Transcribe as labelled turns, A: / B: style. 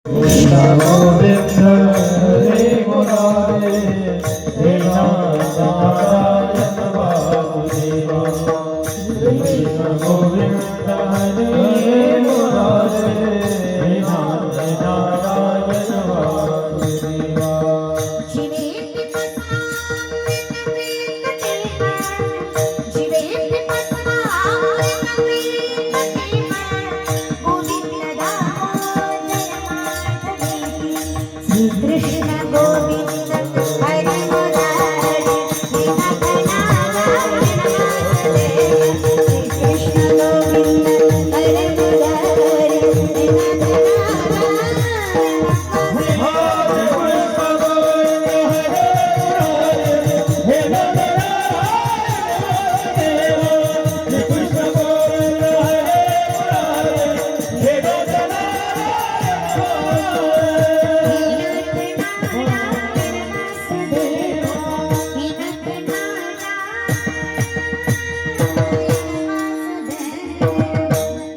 A: कृष्ण गोविंद हरे मुरारे हे नाथ नारायण वासुदेवा कृष्ण गोविंद हरे मुरारे हे नाथ नारायण वासुदेवा
B: कृष्ण गोविंद हरे मुरारे हे नाथ नारायण वासुदेवा कृष्ण गोविंद हरे मुरारे हे नाथ नारायण